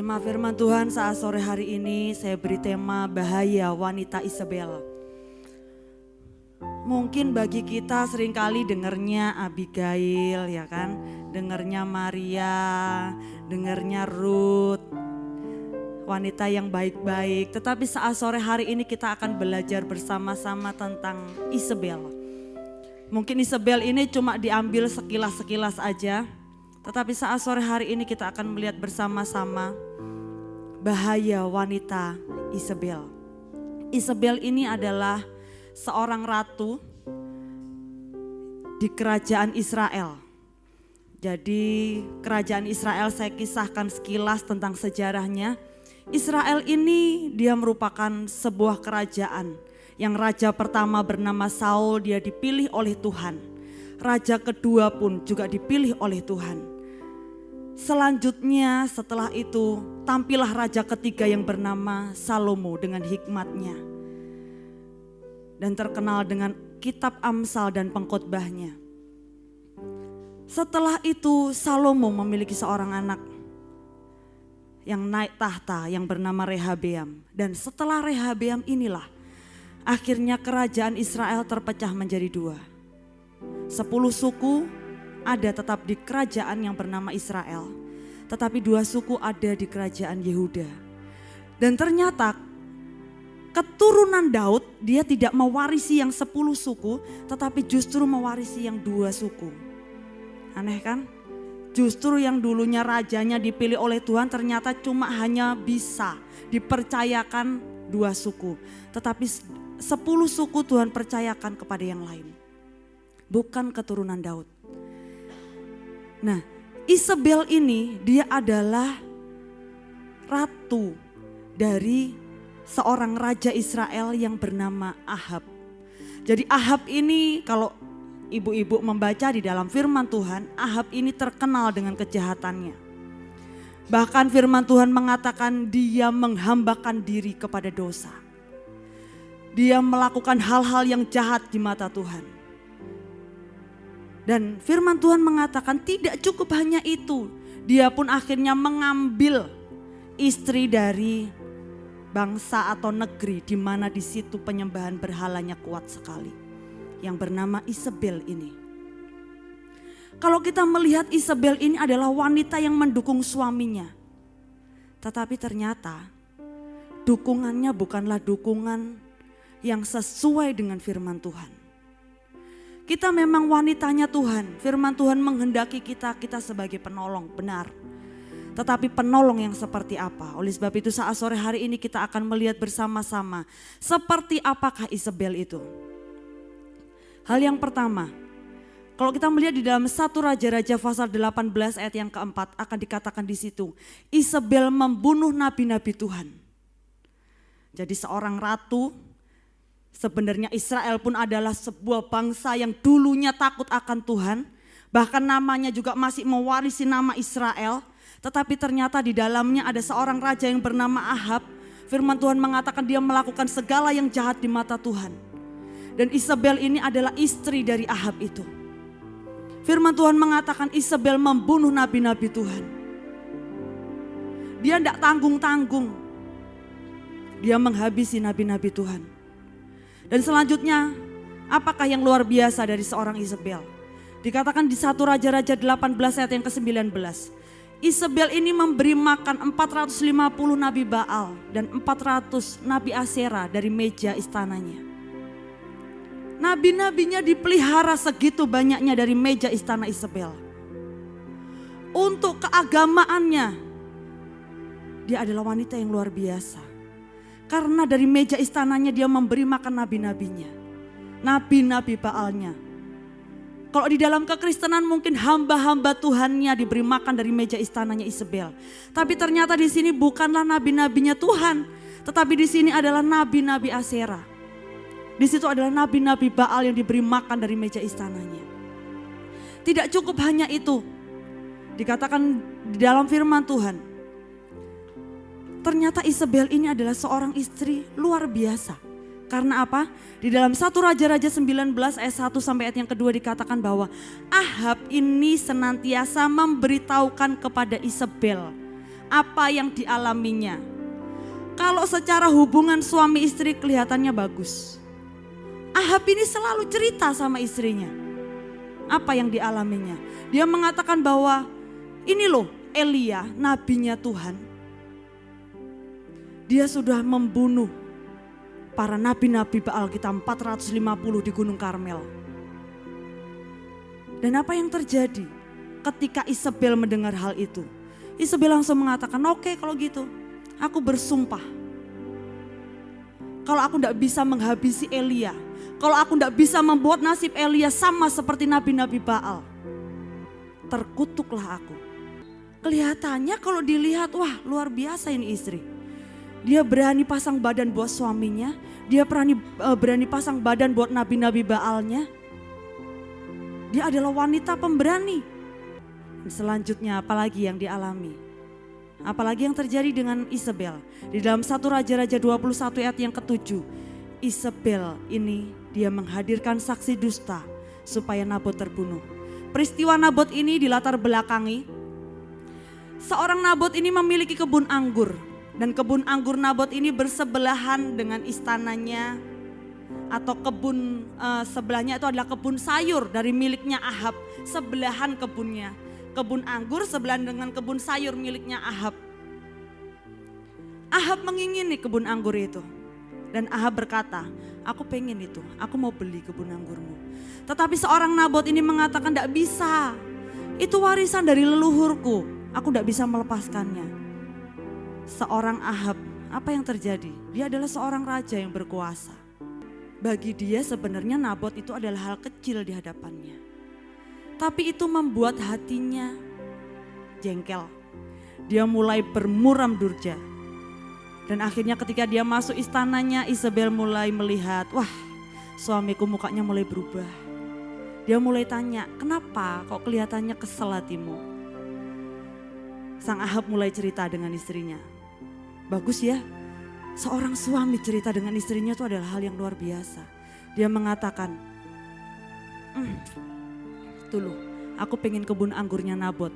Jemaat firman Tuhan, saat sore hari ini saya beri tema bahaya wanita Isabel. Mungkin bagi kita seringkali dengarnya Abigail, ya kan, dengarnya Maria, dengarnya Ruth, wanita yang baik-baik. Tetapi saat sore hari ini kita akan belajar bersama-sama tentang Isabel. Mungkin Isabel ini cuma diambil sekilas-sekilas aja, tetapi saat sore hari ini kita akan melihat bersama-sama bahaya wanita Isabel. Isabel ini adalah seorang ratu di kerajaan Israel. Jadi kerajaan Israel saya kisahkan sekilas tentang sejarahnya. Israel ini dia merupakan sebuah kerajaan yang raja pertama bernama Saul, dia dipilih oleh Tuhan. Raja kedua pun juga dipilih oleh Tuhan. Selanjutnya setelah itu tampillah raja ketiga yang bernama Salomo dengan hikmatnya. Dan terkenal dengan kitab Amsal dan pengkhotbahnya. Setelah itu Salomo memiliki seorang anak yang naik tahta yang bernama Rehabeam. Dan setelah Rehabeam inilah akhirnya kerajaan Israel terpecah menjadi dua. 10 suku ada tetap di kerajaan yang bernama Israel, tetapi 2 suku ada di kerajaan Yehuda. Dan ternyata keturunan Daud dia tidak mewarisi yang 10 suku, tetapi justru mewarisi yang 2 suku. Aneh kan? Justru yang dulunya rajanya dipilih oleh Tuhan ternyata cuma hanya bisa dipercayakan 2 suku. Tetapi 10 suku Tuhan percayakan kepada yang lain. Bukan keturunan Daud. Nah, Isabel ini dia adalah ratu dari seorang raja Israel yang bernama Ahab. Jadi Ahab ini kalau ibu-ibu membaca di dalam firman Tuhan, Ahab ini terkenal dengan kejahatannya. Bahkan firman Tuhan mengatakan dia menghambakan diri kepada dosa. Dia melakukan hal-hal yang jahat di mata Tuhan. Dan firman Tuhan mengatakan tidak cukup hanya itu. Dia pun akhirnya mengambil istri dari bangsa atau negeri di mana di situ penyembahan berhalanya kuat sekali. Yang bernama Isabel ini. Kalau kita melihat Isabel ini adalah wanita yang mendukung suaminya. Tetapi ternyata dukungannya bukanlah dukungan yang sesuai dengan firman Tuhan. Kita memang wanitanya Tuhan, firman Tuhan menghendaki kita sebagai penolong, benar. Tetapi penolong yang seperti apa? Oleh sebab itu saat sore hari ini kita akan melihat bersama-sama seperti apakah Isabel itu. Hal yang pertama, kalau kita melihat di dalam 1 Raja-Raja pasal 18 ayat yang keempat akan dikatakan di situ, Isabel membunuh nabi-nabi Tuhan. Jadi seorang ratu, sebenarnya Israel pun adalah sebuah bangsa yang dulunya takut akan Tuhan. Bahkan namanya juga masih mewarisi nama Israel. Tetapi ternyata di dalamnya ada seorang raja yang bernama Ahab. Firman Tuhan mengatakan dia melakukan segala yang jahat di mata Tuhan. Dan Isabel ini adalah istri dari Ahab itu. Firman Tuhan mengatakan Isabel membunuh nabi-nabi Tuhan. Dia tidak tanggung-tanggung. Dia menghabisi nabi-nabi Tuhan. Dan selanjutnya, apakah yang luar biasa dari seorang Isabel? Dikatakan di 1 Raja-Raja 18 ayat yang ke-19. Isabel ini memberi makan 450 nabi Baal dan 400 nabi Asyera dari meja istananya. Nabi-nabinya dipelihara segitu banyaknya dari meja istana Isabel. Untuk keagamaannya, dia adalah wanita yang luar biasa. Karena dari meja istananya dia memberi makan nabi-nabinya. Nabi-nabi Baalnya. Kalau di dalam kekristenan mungkin hamba-hamba Tuhannya diberi makan dari meja istananya Isabel. Tapi ternyata di sini bukanlah nabi-nabinya Tuhan. Tetapi di sini adalah nabi-nabi Asyera. Di situ adalah nabi-nabi Baal yang diberi makan dari meja istananya. Tidak cukup hanya itu. Dikatakan di dalam firman Tuhan. Ternyata Isabel ini adalah seorang istri luar biasa. Karena apa? Di dalam 1 Raja-Raja 19 ayat 1 sampai ayat yang kedua dikatakan bahwa Ahab ini senantiasa memberitahukan kepada Isabel apa yang dialaminya. Kalau secara hubungan suami istri kelihatannya bagus. Ahab ini selalu cerita sama istrinya apa yang dialaminya. Dia mengatakan bahwa ini loh Elia, nabinya Tuhan. Dia sudah membunuh para nabi-nabi Baal kita 450 di Gunung Karmel. Dan apa yang terjadi ketika Isabel mendengar hal itu? Isabel langsung mengatakan, oke, kalau gitu aku bersumpah. Kalau aku tidak bisa menghabisi Elia, kalau aku tidak bisa membuat nasib Elia sama seperti nabi-nabi Baal, terkutuklah aku. Kelihatannya kalau dilihat, wah luar biasa ini istri. Dia berani pasang badan buat suaminya, dia berani pasang badan buat nabi-nabi Baalnya. Dia adalah wanita pemberani. Selanjutnya apalagi yang dialami? Apalagi yang terjadi dengan Isabel? Di dalam 1 Raja-Raja 21 ayat yang ke-7. Isabel ini dia menghadirkan saksi dusta supaya Nabot terbunuh. Peristiwa Nabot ini dilatar belakangi. Seorang Nabot ini memiliki kebun anggur. Dan kebun anggur Nabot ini bersebelahan dengan istananya. Atau kebun sebelahnya itu adalah kebun sayur dari miliknya Ahab. Sebelahan kebunnya. Kebun anggur sebelahan dengan kebun sayur miliknya Ahab. Ahab mengingini kebun anggur itu. Dan Ahab berkata, aku pengen itu, aku mau beli kebun anggurmu. Tetapi seorang Nabot ini mengatakan tidak bisa. Itu warisan dari leluhurku, aku tidak bisa melepaskannya. Seorang Ahab, apa yang terjadi? Dia adalah seorang raja yang berkuasa. Bagi dia sebenarnya Nabot itu adalah hal kecil di hadapannya. Tapi itu membuat hatinya jengkel. Dia mulai bermuram durja. Dan akhirnya ketika dia masuk istananya, Isabel mulai melihat, wah suamiku mukanya mulai berubah. Dia mulai tanya, kenapa kok kelihatannya kesel hatimu? Sang Ahab mulai cerita dengan istrinya. Bagus ya, seorang suami cerita dengan istrinya itu adalah hal yang luar biasa. Dia mengatakan, tuh aku pengen kebun anggurnya Nabot.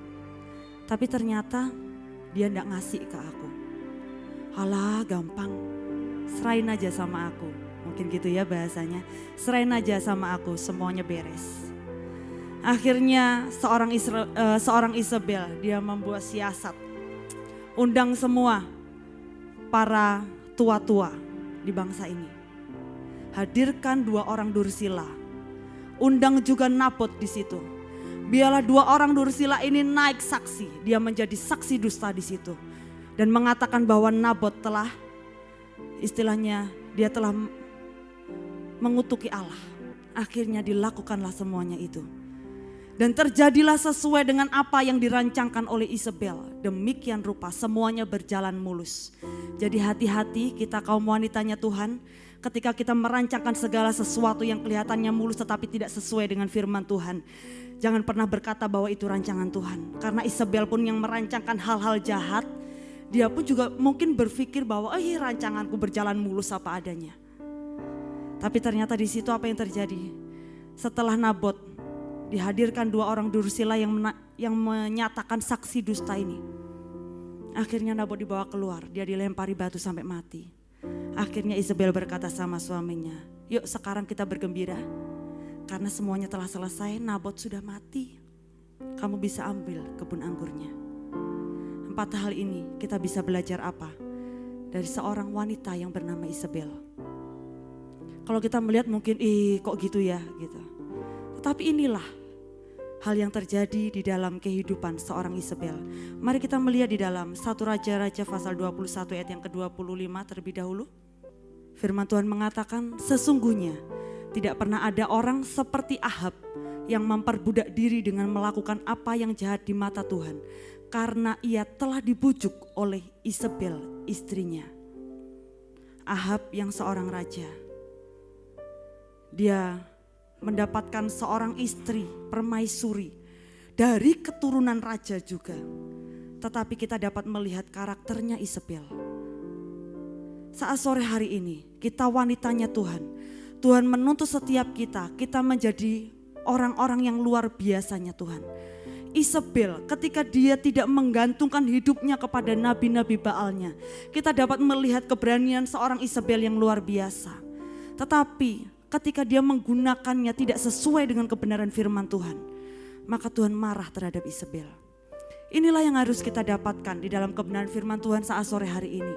Tapi ternyata dia enggak ngasih ke aku. Halah gampang, serahin aja sama aku. Mungkin gitu ya bahasanya, serahin aja sama aku, semuanya beres. Akhirnya seorang Isabel dia membuat siasat. Undang semua para tua-tua di bangsa ini. Hadirkan 2 orang Dursila. Undang juga Nabot di situ. Biarlah 2 orang Dursila ini naik saksi. Dia menjadi saksi dusta di situ. Dan mengatakan bahwa Nabot telah, istilahnya dia telah mengutuki Allah. Akhirnya dilakukanlah semuanya itu. Dan terjadilah sesuai dengan apa yang dirancangkan oleh Isabel. Demikian rupa semuanya berjalan mulus. Jadi hati-hati kita kaum wanitanya Tuhan. Ketika kita merancangkan segala sesuatu yang kelihatannya mulus tetapi tidak sesuai dengan firman Tuhan. Jangan pernah berkata bahwa itu rancangan Tuhan. Karena Isabel pun yang merancangkan hal-hal jahat. Dia pun juga mungkin berpikir bahwa rancanganku berjalan mulus apa adanya. Tapi ternyata di situ apa yang terjadi? Setelah Nabot dihadirkan 2 orang Dursila yang menyatakan saksi dusta ini. Akhirnya Nabot dibawa keluar, dia dilempari batu sampai mati. Akhirnya Isabel berkata sama suaminya, yuk sekarang kita bergembira. Karena semuanya telah selesai, Nabot sudah mati. Kamu bisa ambil kebun anggurnya. 4 hal ini kita bisa belajar apa? Dari seorang wanita yang bernama Isabel. Kalau kita melihat mungkin, kok gitu ya gitu. Tetapi inilah hal yang terjadi di dalam kehidupan seorang Isabel. Mari kita melihat di dalam 1 Raja-Raja pasal 21 ayat yang ke-25 terlebih dahulu. Firman Tuhan mengatakan, sesungguhnya tidak pernah ada orang seperti Ahab yang memperbudak diri dengan melakukan apa yang jahat di mata Tuhan. Karena ia telah dibujuk oleh Isabel istrinya. Ahab yang seorang raja. Dia mendapatkan seorang istri permaisuri dari keturunan raja juga. Tetapi kita dapat melihat karakternya Isabel. Saat sore hari ini kita wanitanya Tuhan. Tuhan menuntut setiap kita menjadi orang-orang yang luar biasanya Tuhan. Isabel ketika dia tidak menggantungkan hidupnya kepada nabi-nabi Baalnya. Kita dapat melihat keberanian seorang Isabel yang luar biasa. Tetapi ketika dia menggunakannya tidak sesuai dengan kebenaran firman Tuhan, maka Tuhan marah terhadap Isabel. Inilah yang harus kita dapatkan di dalam kebenaran firman Tuhan saat sore hari ini.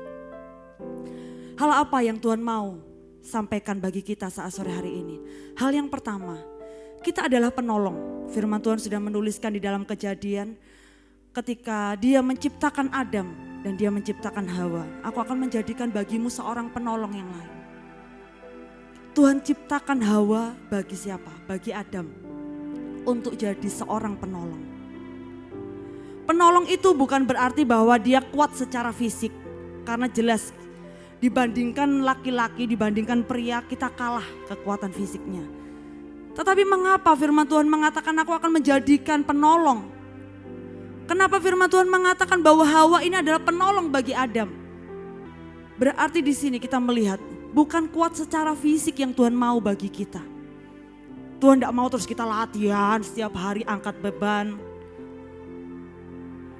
Hal apa yang Tuhan mau sampaikan bagi kita saat sore hari ini? Hal yang pertama, kita adalah penolong. Firman Tuhan sudah menuliskan di dalam Kejadian ketika dia menciptakan Adam dan dia menciptakan Hawa. Aku akan menjadikan bagimu seorang penolong yang lain. Tuhan ciptakan Hawa bagi siapa? Bagi Adam. Untuk jadi seorang penolong. Penolong itu bukan berarti bahwa dia kuat secara fisik. Karena jelas dibandingkan laki-laki, dibandingkan pria, kita kalah kekuatan fisiknya. Tetapi mengapa firman Tuhan mengatakan aku akan menjadikan penolong? Kenapa firman Tuhan mengatakan bahwa Hawa ini adalah penolong bagi Adam? Berarti di sini kita melihat bukan kuat secara fisik yang Tuhan mau bagi kita. Tuhan tidak mau terus kita latihan setiap hari angkat beban,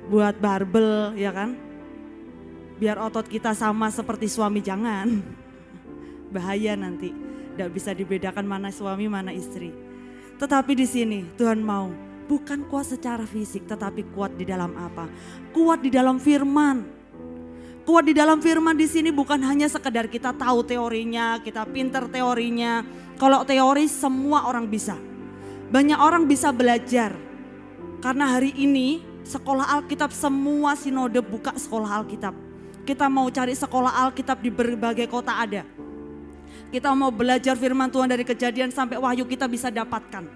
buat barbel ya kan. Biar otot kita sama seperti suami, jangan. Bahaya nanti, tidak bisa dibedakan mana suami mana istri. Tetapi di sini Tuhan mau bukan kuat secara fisik, tetapi kuat di dalam apa? Kuat di dalam firman. Kuat di dalam firman di sini bukan hanya sekedar kita tahu teorinya, kita pinter teorinya. Kalau teori semua orang bisa. Banyak orang bisa belajar. Karena hari ini sekolah Alkitab semua sinode buka sekolah Alkitab. Kita mau cari sekolah Alkitab di berbagai kota ada. Kita mau belajar firman Tuhan dari Kejadian sampai Wahyu kita bisa dapatkan.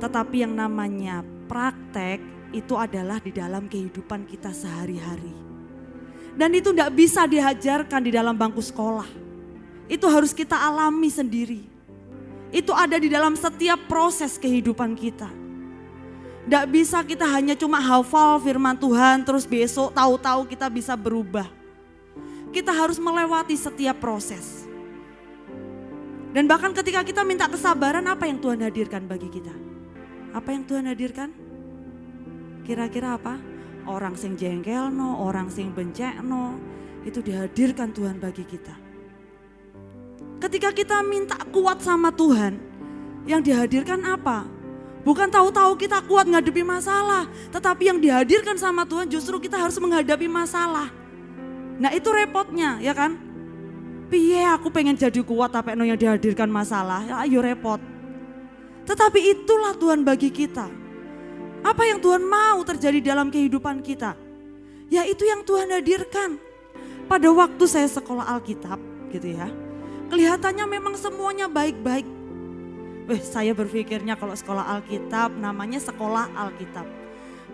Tetapi yang namanya praktek itu adalah di dalam kehidupan kita sehari-hari. Dan itu tidak bisa diajarkan di dalam bangku sekolah. Itu harus kita alami sendiri. Itu ada di dalam setiap proses kehidupan kita. Tidak bisa kita hanya cuma hafal firman Tuhan terus besok tahu-tahu kita bisa berubah. Kita harus melewati setiap proses. Dan bahkan ketika kita minta kesabaran, apa yang Tuhan hadirkan bagi kita? Apa yang Tuhan hadirkan? Kira-kira apa? Orang sing jengkel no, orang sing bencek no, itu dihadirkan Tuhan bagi kita. Ketika kita minta kuat sama Tuhan, yang dihadirkan apa? Bukan tahu-tahu kita kuat menghadapi masalah, tetapi yang dihadirkan sama Tuhan justru kita harus menghadapi masalah. Nah itu repotnya ya kan? Piye aku pengen jadi kuat tapi yang dihadirkan masalah, ya ayo repot. Tetapi itulah Tuhan bagi kita. Apa yang Tuhan mau terjadi dalam kehidupan kita? Ya itu yang Tuhan hadirkan. Pada waktu saya sekolah Alkitab gitu ya, kelihatannya memang semuanya baik-baik. Saya berpikirnya kalau sekolah Alkitab namanya sekolah Alkitab.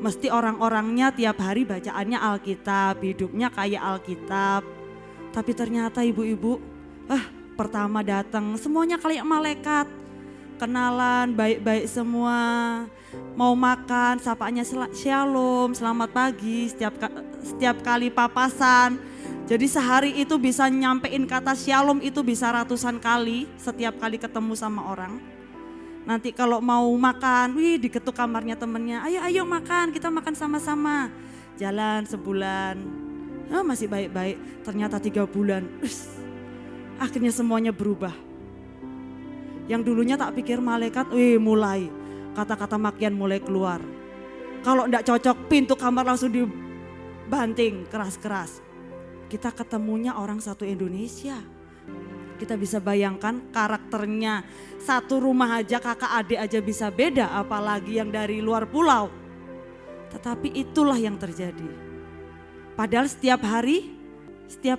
Mesti orang-orangnya tiap hari bacaannya Alkitab, hidupnya kayak Alkitab. Tapi ternyata ibu-ibu, pertama datang semuanya kayak malaikat. Kenalan baik-baik semua, mau makan sapaannya shalom, selamat pagi, setiap kali papasan. Jadi sehari itu bisa nyampein kata shalom itu bisa ratusan kali setiap kali ketemu sama orang. Nanti kalau mau makan, diketuk kamarnya temennya, ayo makan, kita makan sama-sama. Jalan sebulan, masih baik-baik, ternyata 3 bulan, akhirnya semuanya berubah. Yang dulunya tak pikir malaikat, mulai kata-kata makian mulai keluar. Kalau enggak cocok pintu kamar langsung dibanting keras-keras. Kita ketemunya orang satu Indonesia. Kita bisa bayangkan karakternya satu rumah aja kakak adik aja bisa beda apalagi yang dari luar pulau. Tetapi itulah yang terjadi. Padahal setiap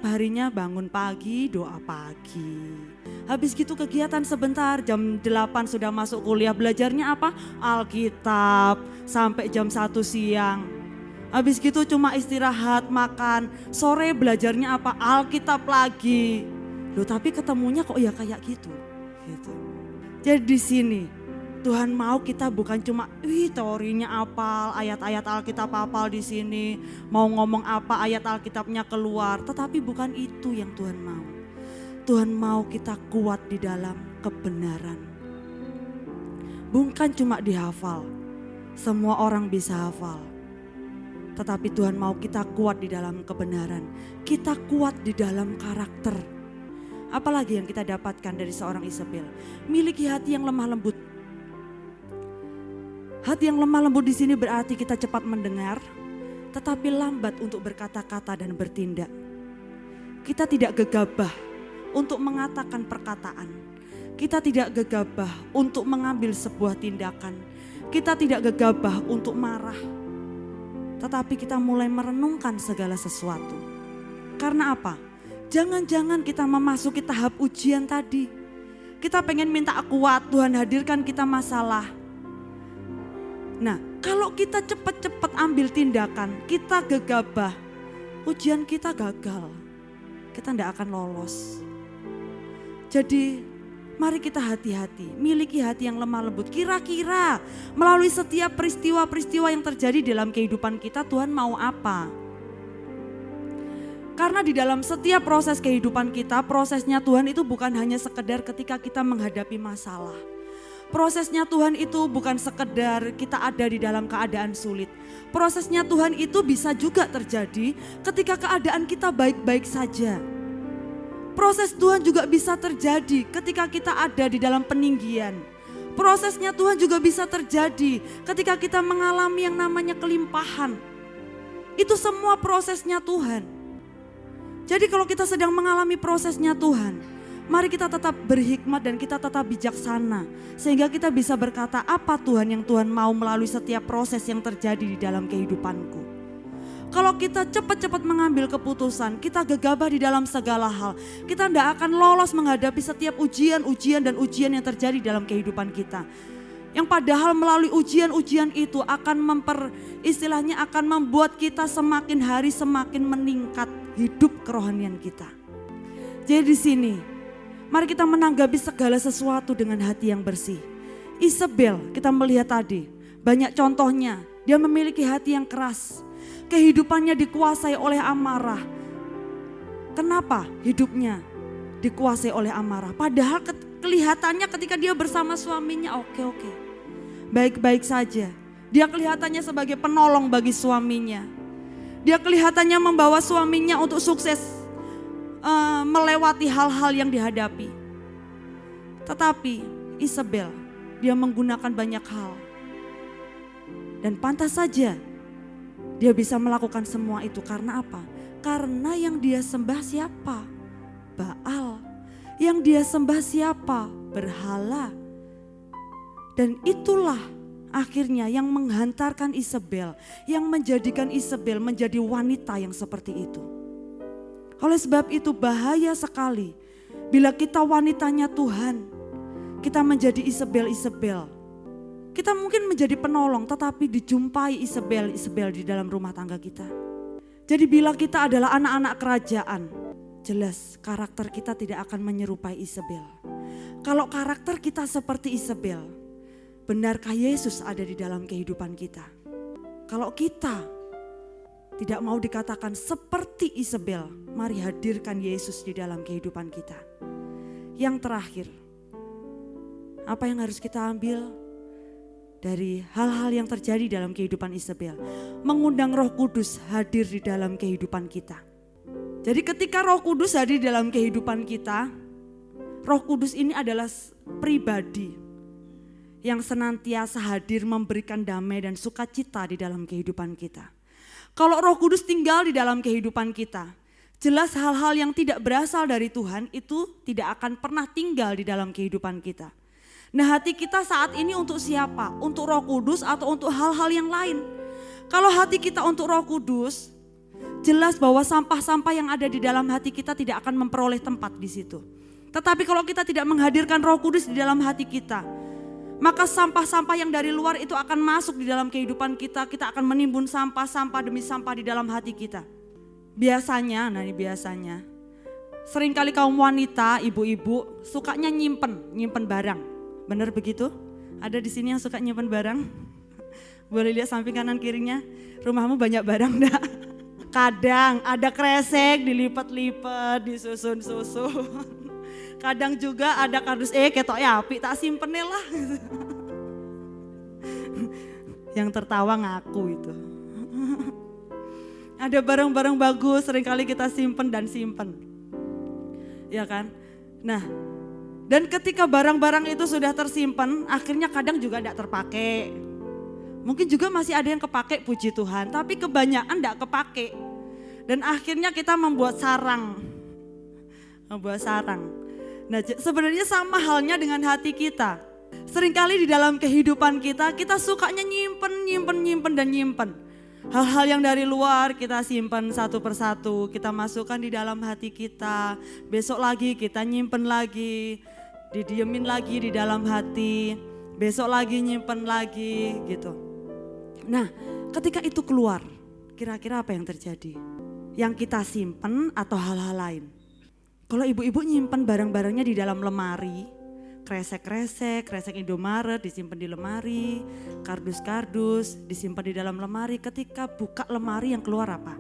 harinya bangun pagi, doa pagi. Habis gitu kegiatan sebentar, jam 8 sudah masuk kuliah, belajarnya apa? Alkitab sampai jam 1 siang. Habis gitu cuma istirahat, makan, sore belajarnya apa? Alkitab lagi. Loh tapi ketemunya kok ya kayak gitu. Jadi di sini Tuhan mau kita bukan cuma teorinya apal, ayat-ayat Alkitab apal di sini, mau ngomong apa ayat Alkitabnya keluar, tetapi bukan itu yang Tuhan mau. Tuhan mau kita kuat di dalam kebenaran. Bukan cuma dihafal, Semua orang bisa hafal. Tetapi Tuhan mau kita kuat di dalam kebenaran. Kita kuat di dalam karakter. Apalagi yang kita dapatkan dari seorang Isabel? Miliki hati yang lemah lembut. Hati yang lemah lembut di sini berarti kita cepat mendengar, tetapi lambat untuk berkata-kata dan bertindak. Kita tidak gegabah untuk mengatakan perkataan. Kita tidak gegabah untuk mengambil sebuah tindakan. Kita tidak gegabah untuk marah. Tetapi kita mulai merenungkan segala sesuatu. Karena apa? Jangan-jangan kita memasuki tahap ujian tadi. Kita pengen minta kuat, Tuhan hadirkan kita masalah. Nah, kalau kita cepat-cepat ambil tindakan, kita gegabah, ujian kita gagal. Kita tidak akan lolos. Jadi mari kita hati-hati, miliki hati yang lemah lembut. Kira-kira melalui setiap peristiwa-peristiwa yang terjadi dalam kehidupan kita, Tuhan mau apa? Karena di dalam setiap proses kehidupan kita, prosesnya Tuhan itu bukan hanya sekedar ketika kita menghadapi masalah. Prosesnya Tuhan itu bukan sekedar kita ada di dalam keadaan sulit. Prosesnya Tuhan itu bisa juga terjadi ketika keadaan kita baik-baik saja. Proses Tuhan juga bisa terjadi ketika kita ada di dalam peninggian. Prosesnya Tuhan juga bisa terjadi ketika kita mengalami yang namanya kelimpahan. Itu semua prosesnya Tuhan. Jadi kalau kita sedang mengalami prosesnya Tuhan, mari kita tetap berhikmat dan kita tetap bijaksana. Sehingga kita bisa berkata apa Tuhan yang Tuhan mau melalui setiap proses yang terjadi di dalam kehidupanku. Kalau kita cepat-cepat mengambil keputusan, kita gegabah di dalam segala hal. Kita tidak akan lolos menghadapi setiap ujian-ujian dan ujian yang terjadi dalam kehidupan kita. Yang padahal melalui ujian-ujian itu akan istilahnya akan membuat kita semakin hari semakin meningkat hidup kerohanian kita. Jadi di sini, mari kita menanggapi segala sesuatu dengan hati yang bersih. Isabel kita melihat tadi, banyak contohnya. Dia memiliki hati yang keras. Kehidupannya dikuasai oleh amarah. Kenapa hidupnya dikuasai oleh amarah? Padahal kelihatannya ketika dia bersama suaminya oke. Baik-baik saja. Dia kelihatannya sebagai penolong bagi suaminya. Dia kelihatannya membawa suaminya untuk sukses melewati hal-hal yang dihadapi. Tetapi Isabel, dia menggunakan banyak hal. Dan pantas saja dia bisa melakukan semua itu karena apa? Karena yang dia sembah siapa? Baal. Yang dia sembah siapa? Berhala. Dan itulah akhirnya yang menghantarkan Isabel, yang menjadikan Isabel menjadi wanita yang seperti itu. Oleh sebab itu bahaya sekali bila kita wanitanya Tuhan, kita menjadi Isabel. Kita mungkin menjadi penolong tetapi dijumpai Isabel di dalam rumah tangga kita. Jadi bila kita adalah anak-anak kerajaan, jelas karakter kita tidak akan menyerupai Isabel. Kalau karakter kita seperti Isabel, benarkah Yesus ada di dalam kehidupan kita? Kalau kita tidak mau dikatakan seperti Isabel, mari hadirkan Yesus di dalam kehidupan kita. Yang terakhir, apa yang harus kita ambil dari hal-hal yang terjadi dalam kehidupan Isabel? Mengundang Roh Kudus hadir di dalam kehidupan kita. Jadi ketika Roh Kudus hadir di dalam kehidupan kita, Roh Kudus ini adalah pribadi yang senantiasa hadir memberikan damai dan sukacita di dalam kehidupan kita. Kalau Roh Kudus tinggal di dalam kehidupan kita, jelas hal-hal yang tidak berasal dari Tuhan itu tidak akan pernah tinggal di dalam kehidupan kita. Nah, hati kita saat ini untuk siapa? Untuk Roh Kudus atau untuk hal-hal yang lain? Kalau hati kita untuk Roh Kudus, jelas bahwa sampah-sampah yang ada di dalam hati kita tidak akan memperoleh tempat di situ. Tetapi kalau kita tidak menghadirkan Roh Kudus di dalam hati kita, maka sampah-sampah yang dari luar itu akan masuk di dalam kehidupan kita. Kita akan menimbun sampah demi sampah di dalam hati kita. Biasanya, seringkali kaum wanita, ibu-ibu sukanya nyimpen barang. Benar begitu? Ada di sini yang suka nyimpen barang? Boleh lihat samping kanan kirinya, rumahmu banyak barang enggak? Kadang ada kresek dilipat-lipat, disusun-susun. Kadang juga ada kardus ketok ya api tak simpen lah. Yang tertawa ngaku itu. Ada barang-barang bagus seringkali kita simpen dan simpen. Ya kan? Nah, dan ketika barang-barang itu sudah tersimpan, akhirnya kadang juga tidak terpakai. Mungkin juga masih ada yang kepake, puji Tuhan, tapi kebanyakan tidak kepake. Dan akhirnya kita membuat sarang. Nah, sebenarnya sama halnya dengan hati kita. Seringkali di dalam kehidupan kita, kita sukanya nyimpen. Hal-hal yang dari luar kita simpan satu persatu, kita masukkan di dalam hati kita. Besok lagi kita nyimpen lagi, didiemin lagi di dalam hati. Besok lagi nyimpen lagi gitu. Nah, ketika itu keluar, kira-kira apa yang terjadi? Yang kita simpen atau hal-hal lain? Kalau ibu-ibu nyimpen barang-barangnya di dalam lemari, kresek Indomaret disimpan di lemari, kardus disimpan di dalam lemari. Ketika buka lemari yang keluar apa?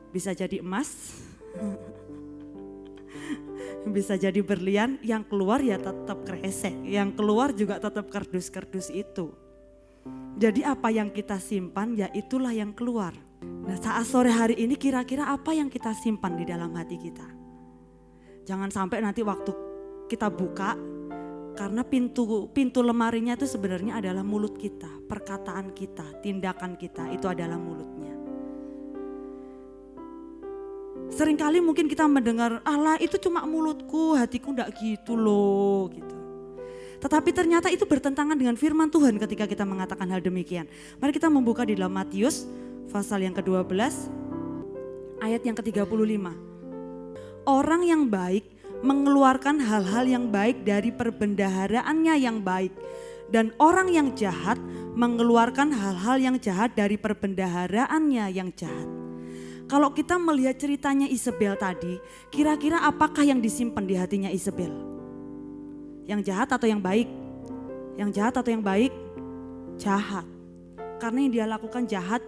Bisa jadi emas, bisa jadi berlian, yang keluar ya tetap kresek, yang keluar juga tetap kardus itu. Jadi apa yang kita simpan ya itulah yang keluar. Nah, saat sore hari ini kira-kira apa yang kita simpan di dalam hati kita? Jangan sampai nanti waktu kita buka, karena pintu lemarinya itu sebenarnya adalah mulut kita, perkataan kita, tindakan kita, itu adalah mulutnya. Seringkali mungkin kita mendengar, Allah itu cuma mulutku, hatiku enggak gitu loh gitu. Tetapi ternyata itu bertentangan dengan firman Tuhan ketika kita mengatakan hal demikian. Mari kita membuka di dalam Matius pasal yang ke-12 ayat yang ke-35. Orang yang baik mengeluarkan hal-hal yang baik dari perbendaharaannya yang baik. Dan orang yang jahat mengeluarkan hal-hal yang jahat dari perbendaharaannya yang jahat. Kalau kita melihat ceritanya Isabel tadi, kira-kira apakah yang disimpan di hatinya Isabel? Yang jahat atau yang baik? Yang jahat atau yang baik? Jahat. Karena yang dia lakukan jahat.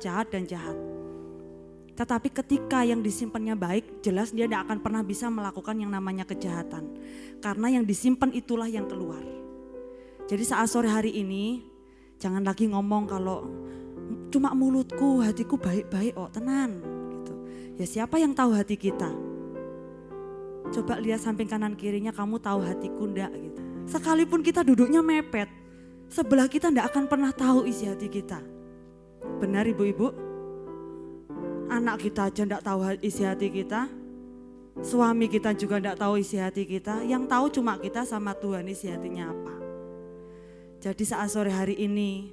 Tetapi ketika yang disimpannya baik, jelas dia tidak akan pernah bisa melakukan yang namanya kejahatan. Karena yang disimpan itulah yang keluar. Jadi saat sore hari ini, jangan lagi ngomong kalau cuma mulutku, hatiku baik-baik, oh tenan. Gitu. Ya siapa yang tahu hati kita? Coba lihat samping kanan kirinya, kamu tahu hatiku enggak? Gitu. Sekalipun kita duduknya mepet, sebelah kita enggak akan pernah tahu isi hati kita. Benar ibu-ibu? Anak kita aja enggak tahu isi hati kita. Suami kita juga enggak tahu isi hati kita. Yang tahu cuma kita sama Tuhan isi hatinya apa. Jadi saat sore hari ini,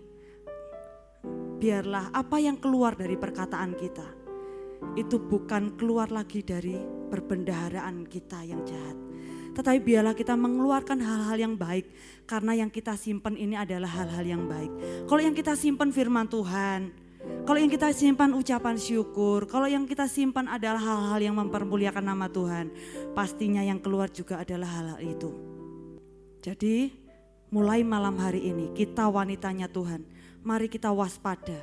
biarlah apa yang keluar dari perkataan kita, itu bukan keluar lagi dari perbendaharaan kita yang jahat. Tetapi biarlah kita mengeluarkan hal-hal yang baik. Karena yang kita simpan ini adalah hal-hal yang baik. Kalau yang kita simpan firman Tuhan, kalau yang kita simpan ucapan syukur, kalau yang kita simpan adalah hal-hal yang mempermuliakan nama Tuhan, pastinya yang keluar juga adalah hal-hal itu. Jadi mulai malam hari ini kita wanitanya Tuhan, mari kita waspada.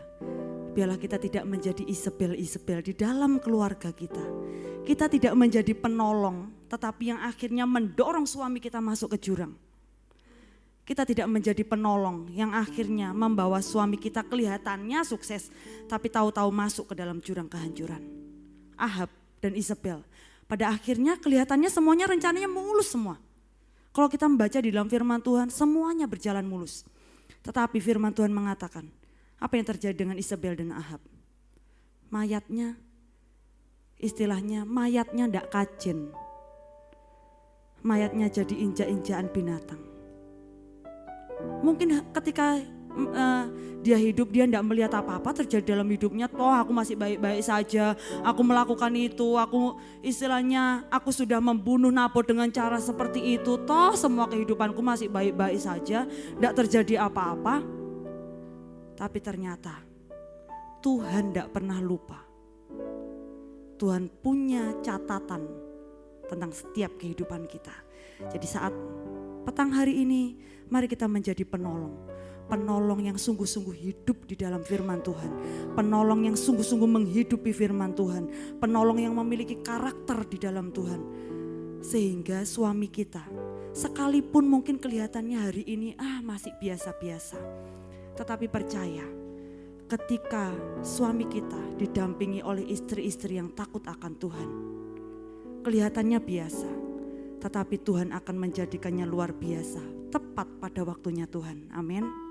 Biarlah kita tidak menjadi Isabel di dalam keluarga kita. Kita tidak menjadi penolong, tetapi yang akhirnya mendorong suami kita masuk ke jurang. Kita tidak menjadi penolong yang akhirnya membawa suami kita kelihatannya sukses, tapi tahu-tahu masuk ke dalam jurang kehancuran. Ahab dan Isabel, pada akhirnya kelihatannya semuanya rencananya mulus semua. Kalau kita membaca di dalam firman Tuhan, semuanya berjalan mulus. Tetapi firman Tuhan mengatakan, apa yang terjadi dengan Isabel dan Ahab? Mayatnya, istilahnya mayatnya tidak kajen. Mayatnya jadi injak-injakan binatang. Mungkin ketika dia hidup, dia tidak melihat apa-apa terjadi dalam hidupnya. Toh aku masih baik-baik saja, aku melakukan itu, aku sudah membunuh Nabot dengan cara seperti itu. Toh semua kehidupanku masih baik-baik saja, tidak terjadi apa-apa. Tapi ternyata Tuhan tidak pernah lupa. Tuhan punya catatan tentang setiap kehidupan kita. Jadi saat petang hari ini, mari kita menjadi penolong. Penolong yang sungguh-sungguh hidup di dalam firman Tuhan. Penolong yang sungguh-sungguh menghidupi firman Tuhan. Penolong yang memiliki karakter di dalam Tuhan. Sehingga suami kita, sekalipun mungkin kelihatannya hari ini masih biasa-biasa. Tetapi percaya, ketika suami kita didampingi oleh istri-istri yang takut akan Tuhan. Kelihatannya biasa, tetapi Tuhan akan menjadikannya luar biasa, tepat pada waktunya Tuhan. Amin.